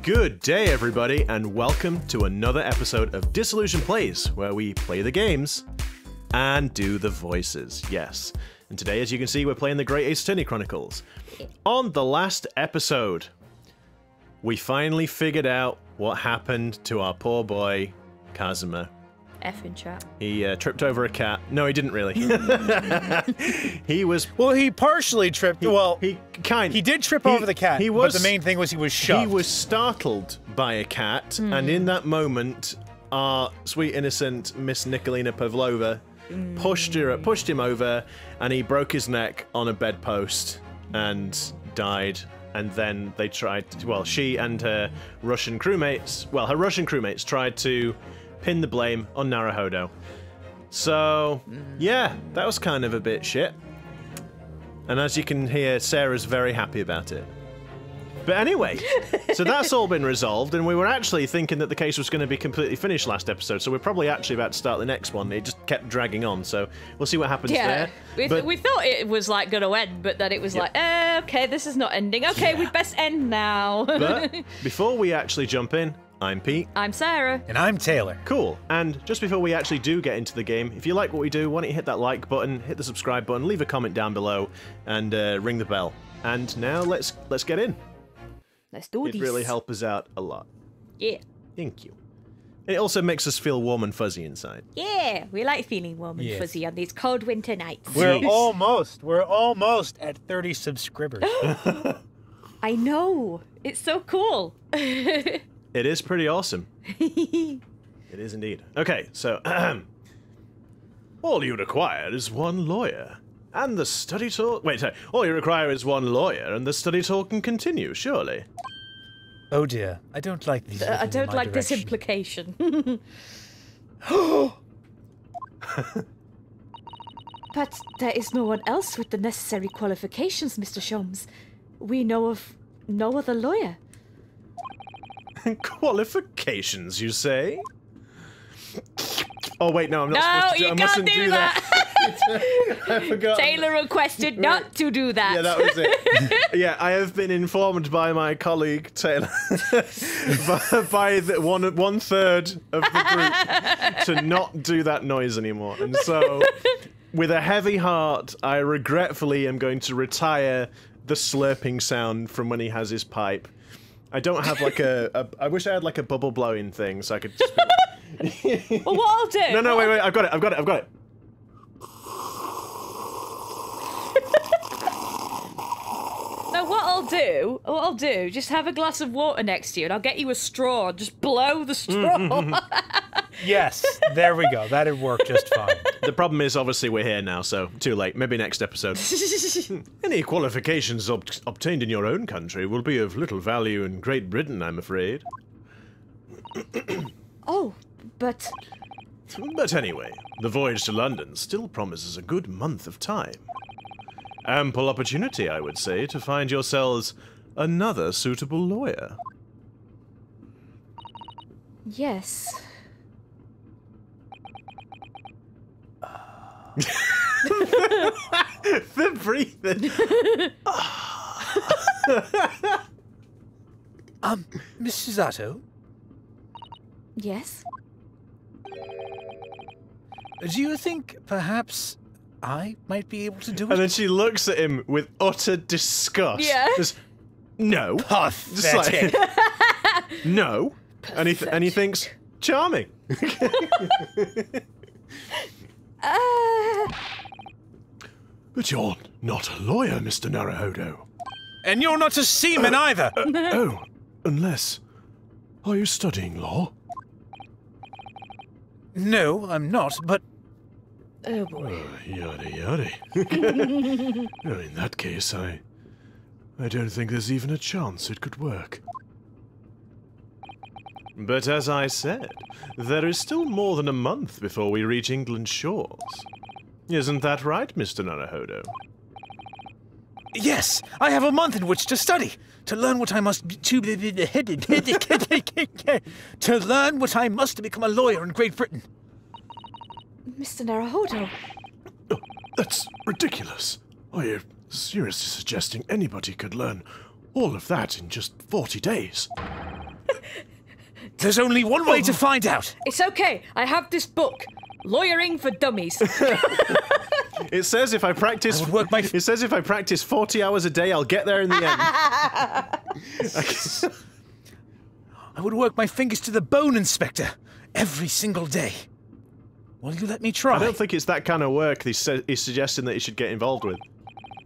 Good day, everybody, and welcome to another episode of Disillusion Plays, where we play the games and do the voices, yes. And today, as you can see, we're playing the Great Ace Attorney Chronicles. On the last episode, we finally figured out what happened to our poor boy, Kazuma. Effing chat. He tripped over a cat. No, he didn't really. He was... Well, he partially tripped. He did trip over the cat, but the main thing was he was shoved. He was startled by a cat, and in that moment, our sweet innocent Miss Nikolina Pavlova pushed him over, and he broke his neck on a bedpost and died. And then they tried, well, she and her Russian crewmates, tried to pin the blame on Naruhodo. So, yeah, that was kind of a bit shit. And as you can hear, Sarah's very happy about it. But anyway, so that's all been resolved, and we were actually thinking that the case was going to be completely finished last episode, so we're probably actually about to start the next one. It just kept dragging on, so we'll see what happens there. We thought it was like going to end, but then it was like, okay, this is not ending. Okay, we'd best end now. But before we actually jump in, I'm Pete. I'm Sarah. And I'm Taylor. Cool. And just before we actually do get into the game, if you like what we do, why don't you hit that like button, hit the subscribe button, leave a comment down below, and ring the bell. And now let's get in. Let's do this. It'd really help us out a lot. Yeah. Thank you. It also makes us feel warm and fuzzy inside. Yeah, we like feeling warm and fuzzy on these cold winter nights. We're almost at 30 subscribers. I know. It's so cool. It is pretty awesome. It is indeed. Okay, so all you require is one lawyer. And the study tour... Wait, sorry. All you require is one lawyer, and the study tour can continue, surely. Oh dear, I don't like these. I don't like this implication. But there is no one else with the necessary qualifications, Mr. Sholmes. We know of no other lawyer. Qualifications, you say? Oh wait, no, I'm not supposed to do. No, I mustn't do that. I forgot. Taylor requested not to do that. Yeah, that was it. Yeah, I have been informed by my colleague Taylor, by the one third of the group, to not do that noise anymore. And so, with a heavy heart, I regretfully am going to retire the slurping sound from when he has his pipe. I don't have like I wish I had like a bubble blowing thing so I could just be... Well, what I'll do... No, wait, I've got it. No, what I'll do, just have a glass of water next to you and I'll get you a straw and just blow the straw. Yes, there we go. That'd work just fine. The problem is, obviously, we're here now, so too late. Maybe next episode. Any qualifications obtained in your own country will be of little value in Great Britain, I'm afraid. Oh, but... But anyway, the voyage to London still promises a good month of time. Ample opportunity, I would say, to find yourselves another suitable lawyer. Yes. The breathing. Miss Susato? Yes? Do you think perhaps I might be able to do it? And then she looks at him with utter disgust. Yeah. Just, no. Pathetic. Like, no. And he thinks, charming. But you're not a lawyer, Mr. Naruhodo. And you're not a seaman either. Oh, unless... Are you studying law? No, I'm not, but... Oh boy. Yada. Well, in that case, I don't think there's even a chance it could work. But as I said, there is still more than a month before we reach England's shores. Isn't that right, Mr. Naruhodo? Yes, I have a month in which to study, to learn what I must to learn what I must to become a lawyer in Great Britain. Mr. Naruhodo. Oh, that's ridiculous. Are you seriously suggesting anybody could learn all of that in just 40 days? There's only one way to find out. It's okay. I have this book, Lawyering for Dummies. It says if I practice, it says if I practice 40 hours a day, I'll get there in the end. I would work my fingers to the bone, Inspector, every single day. Will you let me try? I don't think it's that kind of work he's suggesting that you should get involved with.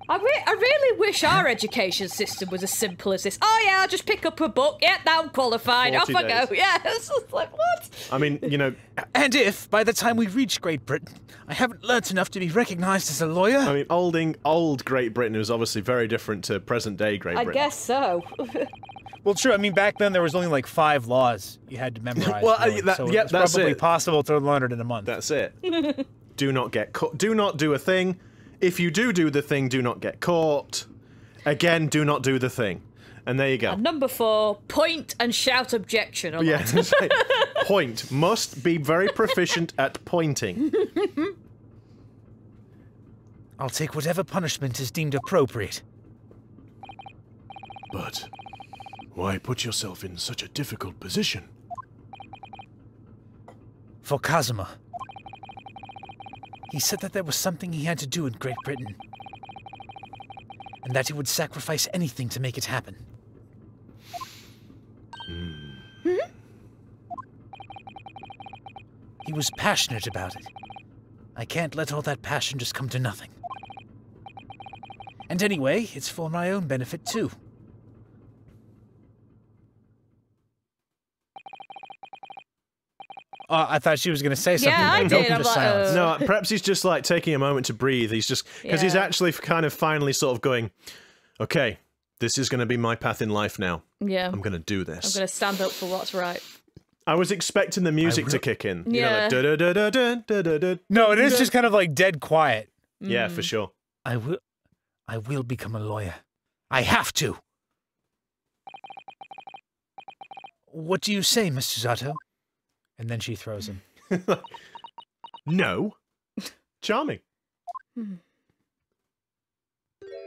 I really wish our education system was as simple as this. Oh yeah, I'll just pick up a book. Yeah, now I'm qualified. Off I go. Yeah, it's just like, what? I mean, you know... And if, by the time we reach Great Britain, I haven't learnt enough to be recognised as a lawyer... I mean, old Great Britain was obviously very different to present-day Great Britain. I guess so. Well, true. I mean, back then there was only like 5 laws you had to memorize. Well, so yeah, it's that's probably it. possible to learn it in a month. That's it. Do not get caught. Do not do a thing. If you do the thing, do not get caught. Again, do not do the thing. And there you go. And number 4, point and shout objection. Yeah, that's right. Point. Must be very proficient at pointing. I'll take whatever punishment is deemed appropriate. But why put yourself in such a difficult position? For Kazuma. He said that there was something he had to do in Great Britain. And that he would sacrifice anything to make it happen. He was passionate about it. I can't let all that passion just come to nothing. And anyway, it's for my own benefit too. I thought she was going to say something. Yeah, I did. I'm like, No, perhaps he's just like taking a moment to breathe. He's just because he's actually kind of finally sort of going, okay, this is going to be my path in life now. Yeah, I'm going to do this. I'm going to stand up for what's right. I was expecting the music to kick in. You Yeah. know, like, da, da, da, da, da, da, da, No, it is just kind of like dead quiet. Yeah, for sure. I will become a lawyer. I have to. What do you say, Mr. Susato? And then she throws him. No. Charming.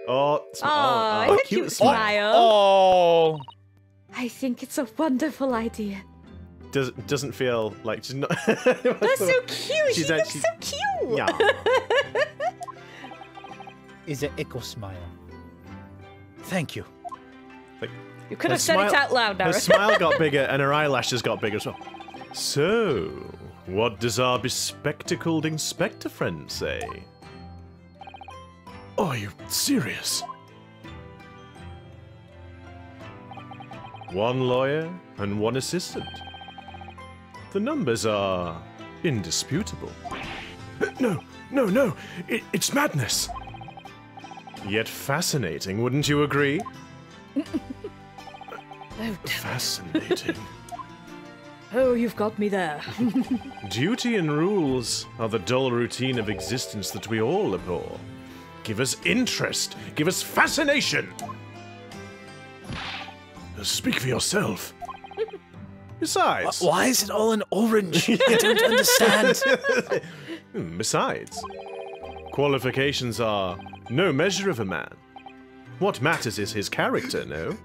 Oh, cute smile. Oh. I think it's a wonderful idea. Doesn't feel like she's not. That's so cute. She looks so cute. Yeah. Is an echo smile. Thank you. Like, You could have said it out loud, Darren. Her smile got bigger and her eyelashes got bigger as well. So, what does our bespectacled inspector friend say? Are you serious? One lawyer and one assistant. The numbers are indisputable. No, it's madness. Yet fascinating, wouldn't you agree? Fascinating. Oh, you've got me there. Duty and rules are the dull routine of existence that we all abhor. Give us interest. Give us fascination. Speak for yourself. Besides... Why is it all in orange? I don't understand. Besides, qualifications are no measure of a man. What matters is his character, no?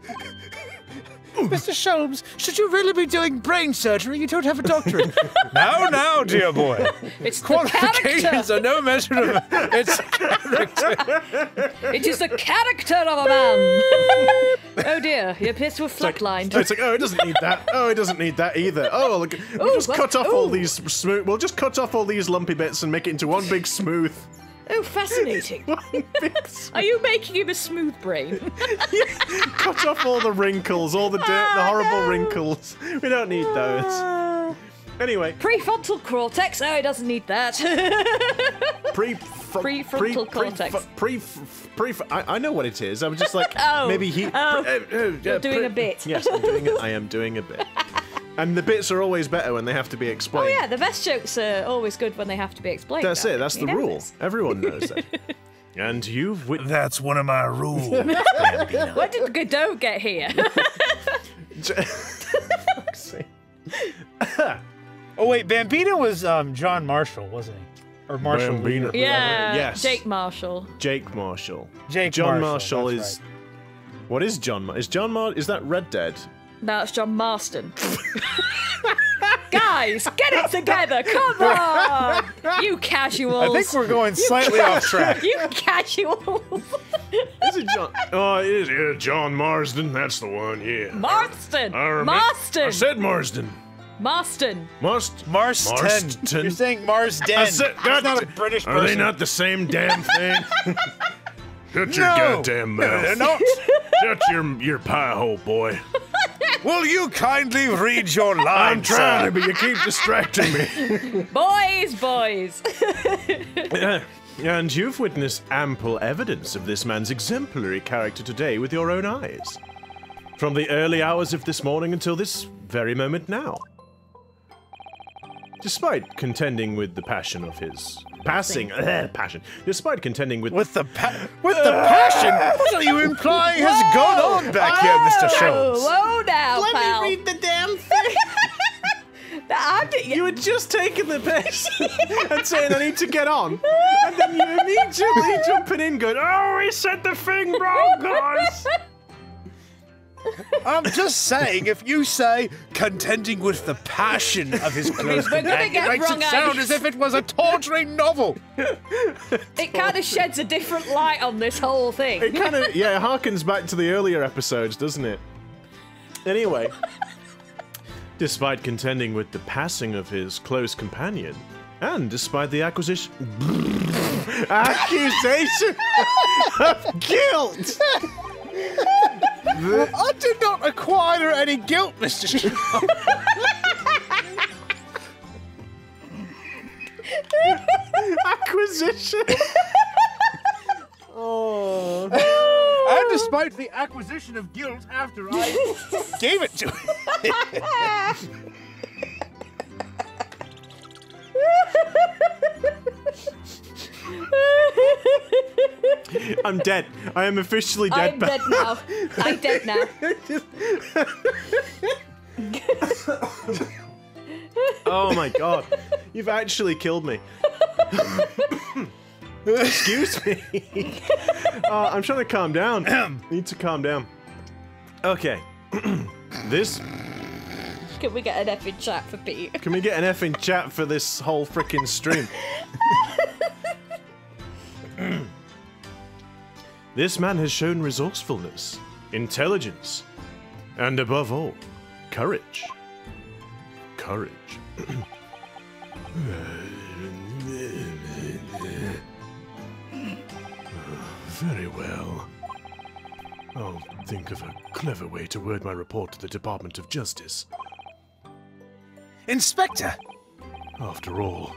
Mr. Sholmes, should you really be doing brain surgery? You don't have a doctorate. Now, dear boy. It's Qualifications are no measure of it's character. It is the character of a man. Oh dear, he appears to have flatlined. It's like, oh, it doesn't need that. Oh, it doesn't need that either. Oh, look, we'll just cut off all these smooth. We'll just cut off all these lumpy bits and make it into one big smooth. Oh, fascinating. Are you making him a smooth brain? Cut off all the wrinkles, all the dirt, the horrible wrinkles. We don't need those. Anyway. Prefrontal cortex. Oh, he doesn't need that. Prefrontal cortex. I know what it is. I was just like, maybe he. You're doing a bit. Yes, I am doing a bit. And the bits are always better when they have to be explained. Oh yeah, the best jokes are always good when they have to be explained. That's it. That's the rule. Everyone knows that. And you've That's one of my rules. Where did Godot get here? Oh wait, Bambino was John Marshall, wasn't he? Or Marshall Bambino. Yeah. Yes. Jake Marshall. Jake Marshall. John Marshall is. Right. What is John? Is that Red Dead? No, it's John Marston. Guys, get it together! Come on! You casuals! I think we're going slightly off track. You casuals! Is it John? Oh, it is. Yeah, John Marsden. That's the one. Yeah. Marston. Marston. I said Marsden. Marston. Marston. You're saying Marsden. That's not a British person. Are they not the same damn thing? Shut your goddamn mouth. No, they're not. Shut your pie hole, boy. Will you kindly read your lines? I'm trying to, but you keep distracting me. Boys. And you've witnessed ample evidence of this man's exemplary character today with your own eyes. From the early hours of this morning until this very moment now. Despite contending with the passion of his... passion. Despite contending with the passion? What are you implying has gone on back here, Mr. Schultz? Whoa now, Let pal. me read the damn thing. You were just taking the piss and saying I need to get on, and then you immediately jumping in going, oh, he said the thing wrong, guys. I'm just saying, if you say contending with the passion of his close companion, it makes it sound as if it was a torturing novel. It kind of sheds a different light on this whole thing. It kind of, yeah, it harkens back to the earlier episodes, doesn't it? Anyway, despite contending with the passing of his close companion, and despite the accusation of guilt. I did not acquire any guilt, Mr. Strong. Acquisition. Oh. And despite the acquisition of guilt after I gave it to him. I'm dead. I am officially dead. I'm dead now. I'm dead now. Oh my god. You've actually killed me. Excuse me. I'm trying to calm down. Need to calm down. Okay. This... Can we get an effing chat for Pete? Can we get an effing chat for this whole frickin' stream? This man has shown resourcefulness, intelligence, and above all, courage. Courage. Very well. I'll think of a clever way to word my report to the Department of Justice. Inspector! After all,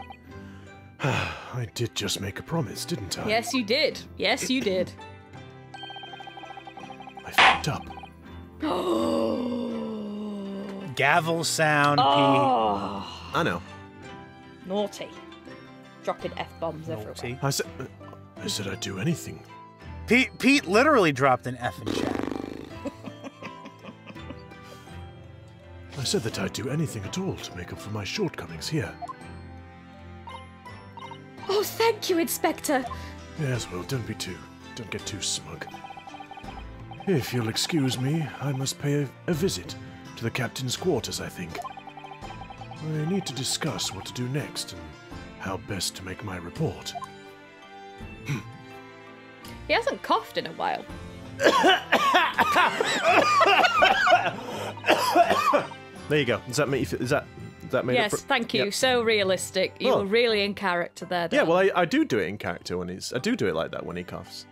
I did just make a promise, didn't I? Yes, you did. Yes, you did. I fucked up. Gavel sound, Oh. Pete. I know. Naughty. Dropping F-bombs everywhere. I said I'd do anything. Pete literally dropped an F in chat. I said that I'd do anything at all to make up for my shortcomings here. Oh, thank you, Inspector. Yes, well, don't get too smug. If you'll excuse me, I must pay a visit to the captain's quarters, I think. I need to discuss what to do next and how best to make my report. He hasn't coughed in a while. There you go. Does that make you feel, is that made yes, up for, thank you. Yep. So realistic. You were really in character there. Yeah, well, I do do it in character when I do it like that when he coughs.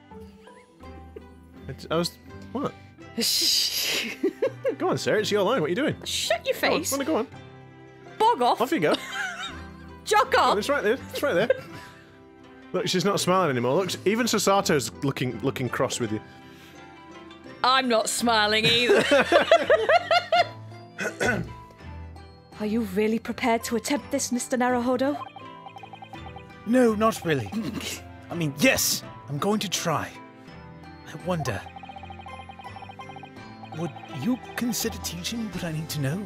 What? Go on, Sarah, it's your line. What are you doing? Shut your face. Go on. Bog off. Off you go. Jog off. Oh, it's right there. It's right there. Look, she's not smiling anymore. Look, even Susato's looking cross with you. I'm not smiling either. Are you really prepared to attempt this, Mr. Naruhodo? No, not really. I mean, yes, I'm going to try. I wonder, would you consider teaching what I need to know?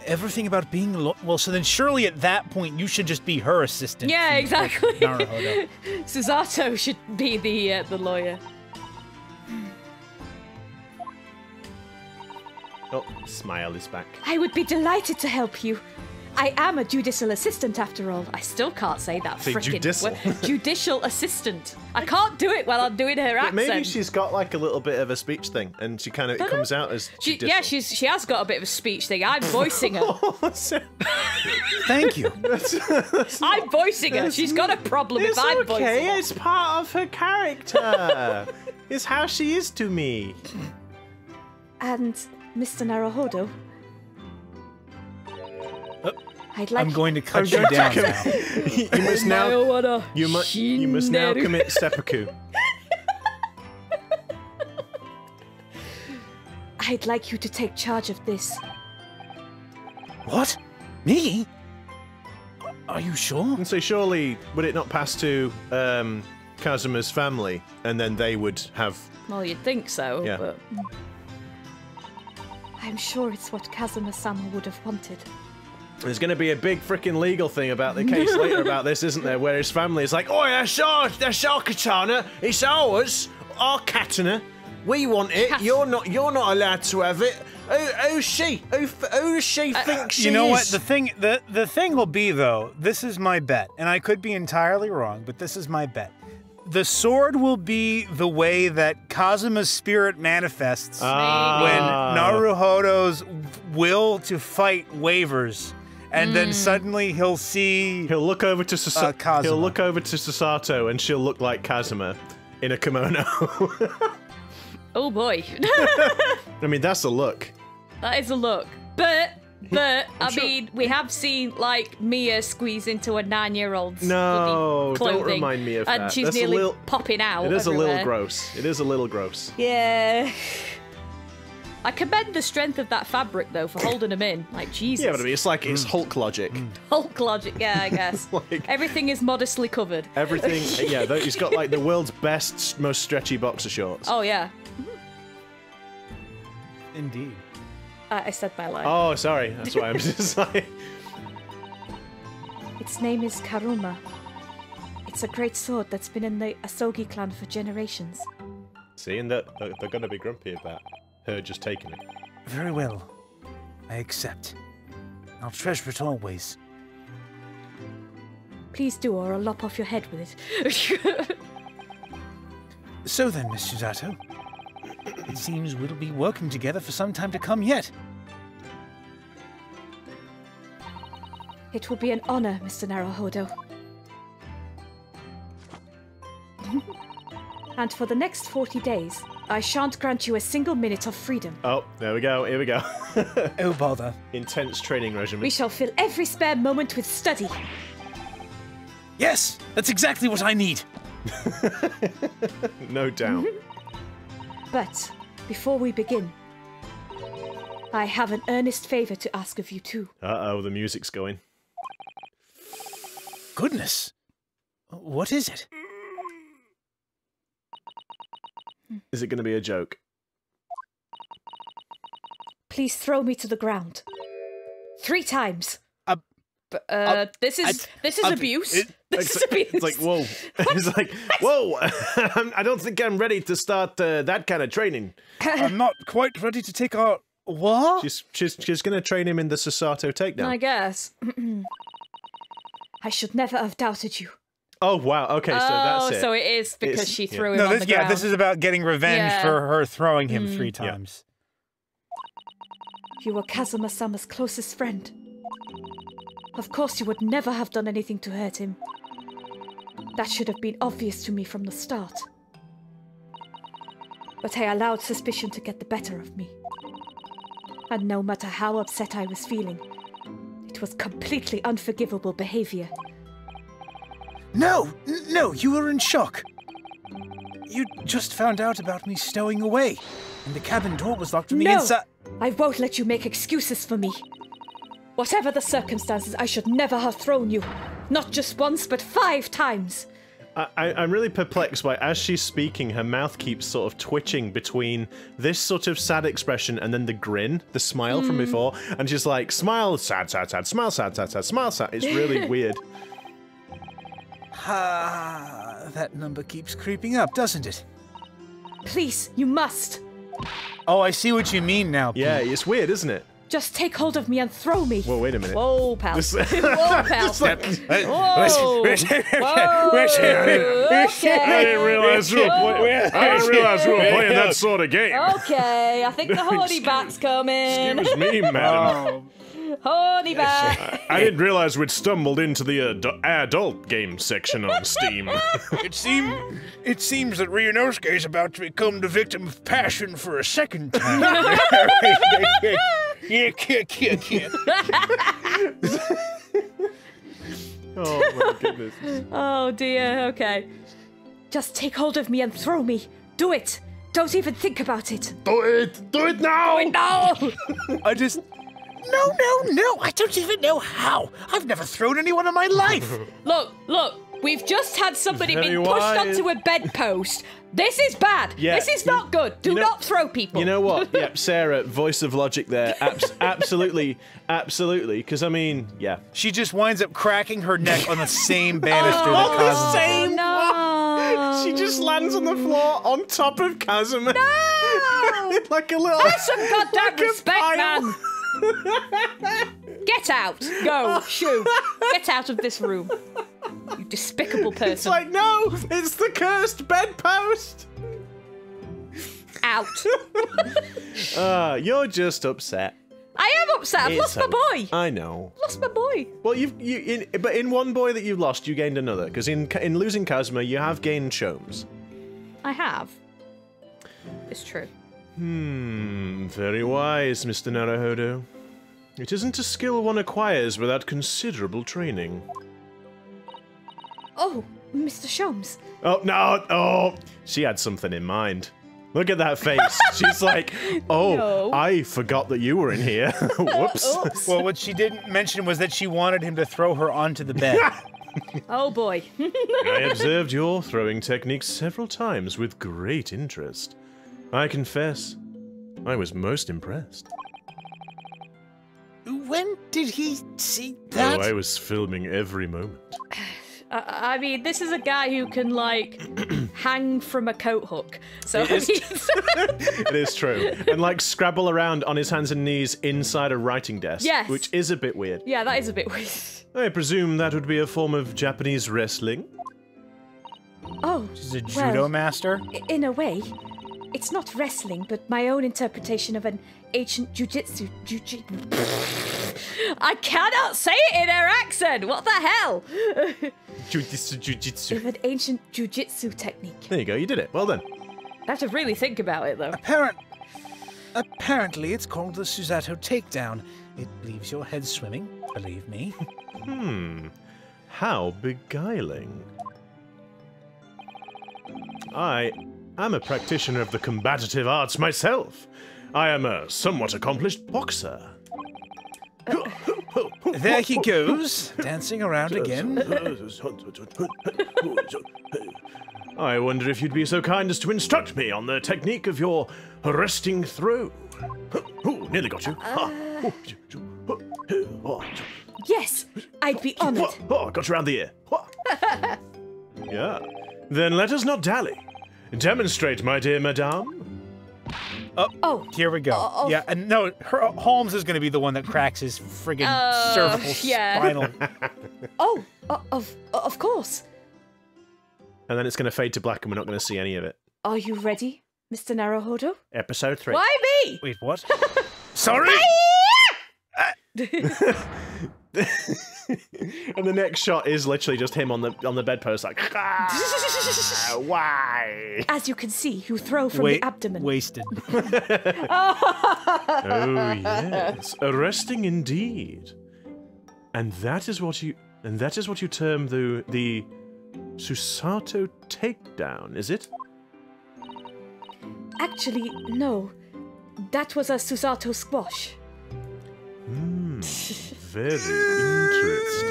Everything about being well, so then surely at that point you should just be her assistant. Yeah, exactly. Naruhodo. Susato should be the lawyer. Oh, smile is back. I would be delighted to help you. I am a judicial assistant, after all. I still can't say that Say frickin' judicial. Judicial assistant. I can't do it while I'm doing her accent. Maybe she's got like a little bit of a speech thing, and she kind of comes out as judicial. Yeah, she has got a bit of a speech thing. I'm voicing her. Thank you. I'm voicing her. She's got a problem if I'm voicing her. It's part of her character. It's how she is to me. And Mr. Naruhodo, I'd like. I'm going to cut you down now. You must now. You must now commit seppuku. I'd like you to take charge of this. What? Me? Are you sure? And so surely would it not pass to Kazuma's family, and then they would have? Well, you'd think so, Yeah. but I'm sure it's what Kazuma-sama would have wanted. There's going to be a big freaking legal thing about the case later about this, isn't there? Where his family is like, "Oh, that's our katana. It's ours. Our katana. We want it. You're not allowed to have it. Who's she? Who does she think she is?" You know what? The thing will be, though, this is my bet, and I could be entirely wrong, but this is my bet. The sword will be the way that Kazuma's spirit manifests when Naruhodo's will to fight wavers. And then suddenly he'll look over to Kazuma. He'll look over to Susato, and she'll look like Kazuma in a kimono. Oh boy. I mean, that's a look. That is a look. But I mean, we have seen like Mia squeeze into a 9-year-old's No, clothing, don't remind me of that. and she's That's nearly popping out. It is everywhere. a little gross. It is a little gross. Yeah. I commend the strength of that fabric though for holding them in. Like Jesus. Yeah, but I mean, it's like it's Hulk logic. Hulk logic. Yeah, I guess. Like- Everything is modestly covered. Everything. Yeah, he's got like the world's best, most stretchy boxer shorts. Oh yeah. Indeed. I said my line. Oh, sorry. That's why I'm just like. Its name is Karuma. It's a great sword that's been in the Asogi clan for generations. See, and they're going to be grumpy about her just taking it. Very well. I accept. I'll treasure it always. Please do, or I'll lop off your head with it. So then, Miss Susato, it seems we'll be working together for some time to come yet. It will be an honor, Mr. Naruhodo. And for the next 40 days, I shan't grant you a single minute of freedom. Oh, there we go. Here we go. Oh, bother. Intense training regimen. We shall fill every spare moment with study. Yes, that's exactly what I need. No doubt. But before we begin, I have an earnest favor to ask of you too. Uh-oh, the music's going. Goodness. What is it? Is it going to be a joke? Please throw me to the ground. 3 times. This is abuse. This is abuse. It's like, whoa. It's like, whoa. I don't think I'm ready to start that kind of training. I'm not quite ready to take our... What? She's going to train him in the Susato takedown. I guess. I should never have doubted you. Oh, wow. Okay, so that's it. So it is because she threw him on the ground. Yeah, this is about getting revenge for her throwing him 3 times. You were Kazuma-sama's closest friend. Of course you would never have done anything to hurt him. That should have been obvious to me from the start. But I allowed suspicion to get the better of me. And no matter how upset I was feeling, it was completely unforgivable behavior. No, you were in shock. You just found out about me stowing away, and the cabin door was locked from the inside. I won't let you make excuses for me. Whatever the circumstances, I should never have thrown you. Not just once, but 5 times. I'm really perplexed by, as she's speaking, her mouth keeps sort of twitching between this sort of sad expression and then the grin, the smile from before, and she's like, smile, sad, sad, sad, smile, sad, sad, sad, smile, sad. It's really weird. That number keeps creeping up, doesn't it? Please, you must. Oh, I see what you mean now. Yeah, it's weird, isn't it? Just take hold of me and throw me. Well, wait a minute. Whoa, pal. This- Whoa, pal. It's like- Whoa. Whoa. Okay. I didn't realize we were playing that sort of game. Okay, I think the horny bat's coming. Excuse me, madam. Horny bat. I didn't realize we'd stumbled into the adult game section on Steam. It seems that Ryunosuke is about to become the victim of passion for a second time. Oh my goodness. Oh dear, okay. Just take hold of me and throw me. Do it. Don't even think about it. Do it! Do it now! Do it now! I just... No, I don't even know how. I've never thrown anyone in my life. Look, we've just had somebody Very being pushed wise. onto a bedpost. This is bad. Yeah, this is not good. Do not throw people. You know what? Yep, Sarah, voice of logic there. Absolutely. Because, I mean, yeah. She just winds up cracking her neck on the same banister that Kazuma. same No. She just lands on the floor on top of Kazuma. No! Like a little... Have some goddamn like a respect, pile. man. Get out. Go. Shoo. Get out of this room. You despicable person. It's like, no, it's the cursed bedpost. Out. You're just upset. I am upset. I've lost my boy. I know. Lost my boy. Well, but in one boy that you lost, you gained another. Because in losing Kazuma, you have gained Shomes. I have. It's true. Very wise, Mr. Naruhodo. It isn't a skill one acquires without considerable training. Oh, Mr. Shomes. Oh, no, oh! She had something in mind. Look at that face. She's like, oh, No. I forgot that you were in here. Whoops. Oops. Well, what she didn't mention was that she wanted him to throw her onto the bed. Oh boy. I observed your throwing techniques several times with great interest. I confess, I was most impressed. When did he see that? Oh, I was filming every moment. I mean, this is a guy who can, like, hang from a coat hook. So, It is It is true. And like scrabble around on his hands and knees inside a writing desk. Yes. Which is a bit weird. yeah, that is a bit weird. I presume that would be a form of Japanese wrestling. Oh, She's a judo master. in a way. It's not wrestling, but my own interpretation of an ancient jujitsu. I cannot say it in her accent. What the hell? Jujitsu. Of an ancient jujitsu technique. There you go, you did it. Well done. I have to really think about it, though. Apparently, it's called the Susato takedown. It leaves your head swimming, believe me. How beguiling. I am a practitioner of the combative arts myself. I am a somewhat accomplished boxer. There he goes, dancing around again. I wonder if you'd be so kind as to instruct me on the technique of your arresting throw. Ooh, nearly got you. Yes, I'd be honored. Oh, got you around the ear. Yeah. Then let us not dally. Demonstrate, my dear madame. Oh, Here we go. Yeah, and no, Holmes is going to be the one that cracks his friggin' cervical yeah. spinal. of course. And then it's going to fade to black and we're not going to see any of it. Are you ready, Mr. Naruhodo? Episode 3. Why me? Wait, what? Sorry? And the next shot is literally just him on the bedpost, like, why? As you can see, you throw from the abdomen. Wasted. Oh yes, arresting indeed. And that is what you term the Susato takedown, is it? Actually, no. That was a Susato squash. Very interesting.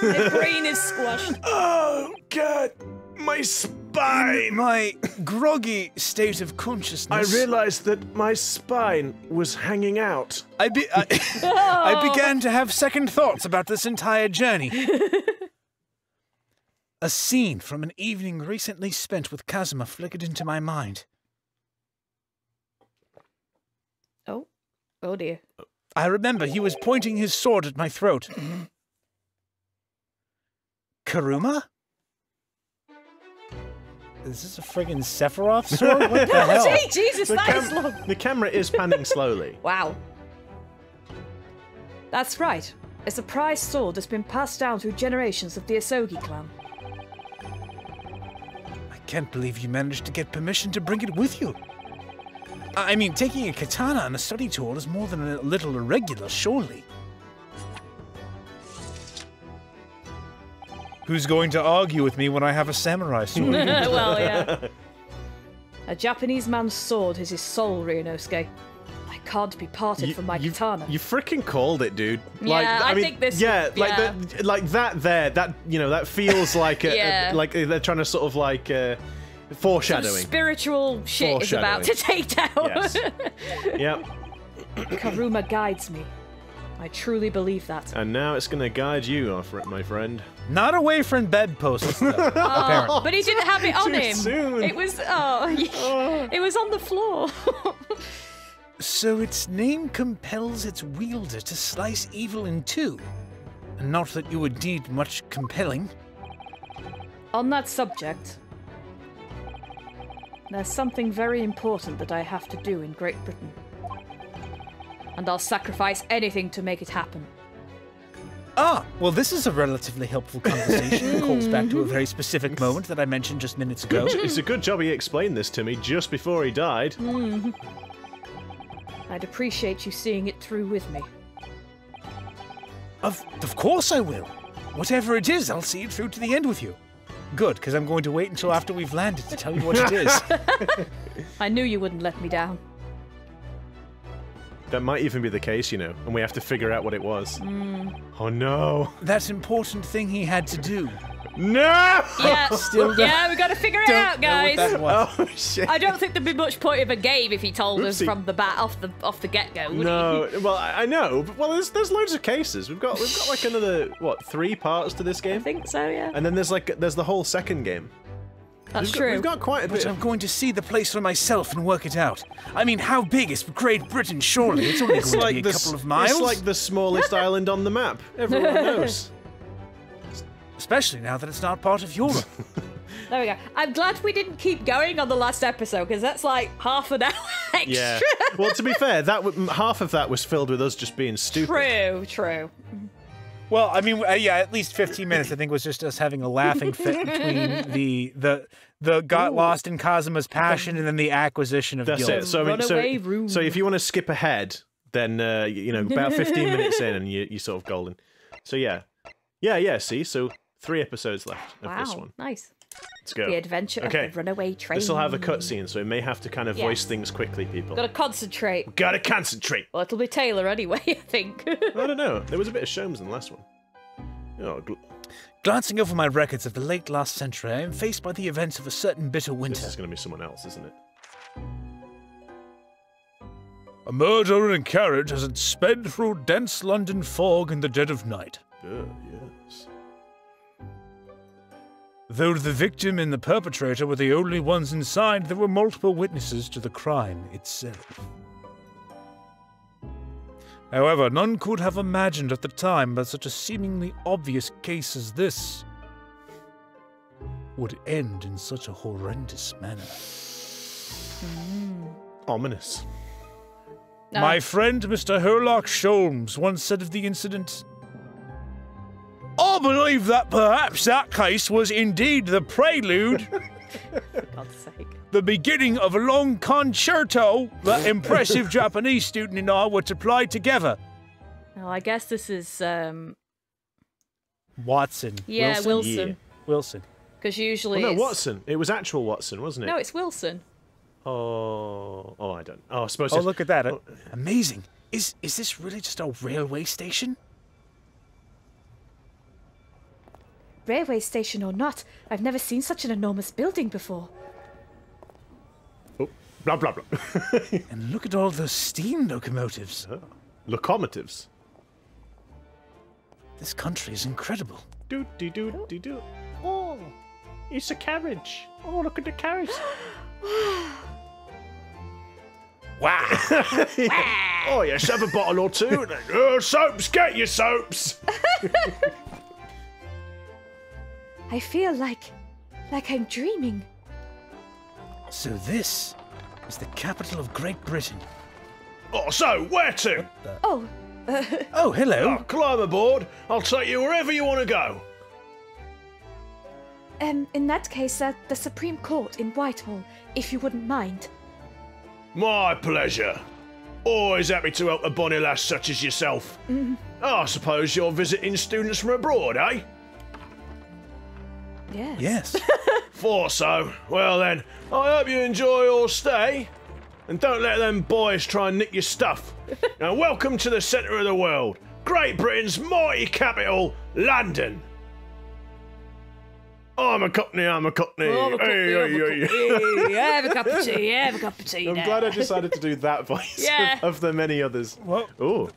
My brain is squashed. Oh God, my spine! My groggy state of consciousness. I realized that my spine was hanging out. I began to have second thoughts about this entire journey. A scene from an evening recently spent with Kazuma flickered into my mind. Oh dear. I remember he was pointing his sword at my throat. Karuma? Is this a friggin' Sephiroth sword? What the hell? Gee, Jesus, that is long. The camera is panning slowly. Wow. That's right. It's a prized sword that's been passed down through generations of the Asogi clan. I can't believe you managed to get permission to bring it with you. I mean, taking a katana on a study tour is more than a little irregular, surely. Who's going to argue with me when I have a samurai sword? Well, yeah. A Japanese man's sword is his soul, Ryunosuke. I can't be parted from my katana. You freaking called it, dude. Yeah, I think this. Yeah, like that there. That that feels like like they're trying to sort of like foreshadowing. Some spiritual shit is about to take down. Yes. Yep. Karuma guides me. I truly believe that. And now it's going to guide you, my friend. Not away from bedposts, though, apparently. But he didn't have it on him. Soon. It was it was on the floor. So its name compels its wielder to slice evil in two. Not that you would need much compelling. On that subject, there's something very important that I have to do in Great Britain. And I'll sacrifice anything to make it happen. Ah, well, this is a relatively helpful conversation. It calls back to a very specific moment that I mentioned just minutes ago. It's a good job he explained this to me just before he died. I'd appreciate you seeing it through with me. Of course I will. Whatever it is, I'll see it through to the end with you. Good, because I'm going to wait until after we've landed to tell you what it is. I knew you wouldn't let me down. That might even be the case, and we have to figure out what it was. Oh no. That important thing he had to do. No! Yeah, Still yeah, we got to figure it out, guys. Oh shit. I don't think there'd be much point of a game if he told us from the bat off the get-go, would No, he? well, I know, but there's loads of cases. We've got like another 3 parts to this game. I think so, yeah. And then there's the whole second game. That's true. We've got quite a bit. But I'm going to see the place for myself and work it out. I mean, how big is Great Britain, surely? It's only going to be a couple of miles. It's like the smallest island on the map. Everyone knows. Especially now that it's not part of Europe. There we go. I'm glad we didn't keep going on the last episode, because that's like half an hour extra. Yeah. Well, to be fair, half of that was filled with us just being stupid. True. Well, I mean, yeah, at least 15 minutes, I think, was just us having a laughing fit between the got lost in Kazuma's passion and then the acquisition of guilt. That's it. So, so if you want to skip ahead, then, about 15 minutes in and you're sort of golden. So, yeah. See, so 3 episodes left of this one. Nice. Let's go. The adventure of the runaway train. This will have a cutscene, so we may have to kind of voice things quickly, people. Gotta concentrate. Gotta concentrate. Well, it'll be Taylor anyway, I think. I don't know. There was a bit of Sholmes in the last one. Oh, Glancing over my records of the late last century, I am faced by the events of a certain bitter winter. This is going to be someone else, isn't it? A murder in a carriage as it sped through dense London fog in the dead of night. Yes. Though the victim and the perpetrator were the only ones inside, there were multiple witnesses to the crime itself. However, none could have imagined at the time that such a seemingly obvious case as this would end in such a horrendous manner. Ominous. My friend Mr. Herlock Sholmes once said of the incident, I believe that perhaps that case was indeed the prelude, For God's sake. the beginning of a long concerto that impressive Japanese student and I were to play together. Oh, I guess this is, Watson. yeah, Wilson. Yeah. Wilson. Because usually No, it's... Watson. It was actual Watson, wasn't it? No, it's Wilson. Oh, I don't. Oh, I suppose. Oh, look at that. Amazing. Is this really just a railway station? Railway station or not, I've never seen such an enormous building before. Oh, blah blah blah. And look at all those steam locomotives. Locomotives. This country is incredible. Do. Oh, it's a carriage. Oh, look at the carriage. Wow. Oh, yes, have a bottle or two. Soaps, get your soaps. I feel like I'm dreaming. So this is the capital of Great Britain. Oh, so, where to? Oh, Oh, hello. Oh, climb aboard. I'll take you wherever you want to go. in that case, the Supreme Court in Whitehall, if you wouldn't mind. My pleasure. Always happy to help a bonny lass such as yourself. I suppose you're visiting students from abroad, eh? Yes. Yes. Thought so. Well then, I hope you enjoy your stay. And don't let them boys try and nick your stuff. Now welcome to the centre of the world. Great Britain's mighty capital, London. I'm a Cockney, I'm a Cockney. Have a cup of tea, have a cup of tea. I'm glad I decided to do that voice of the many others. What? Ooh.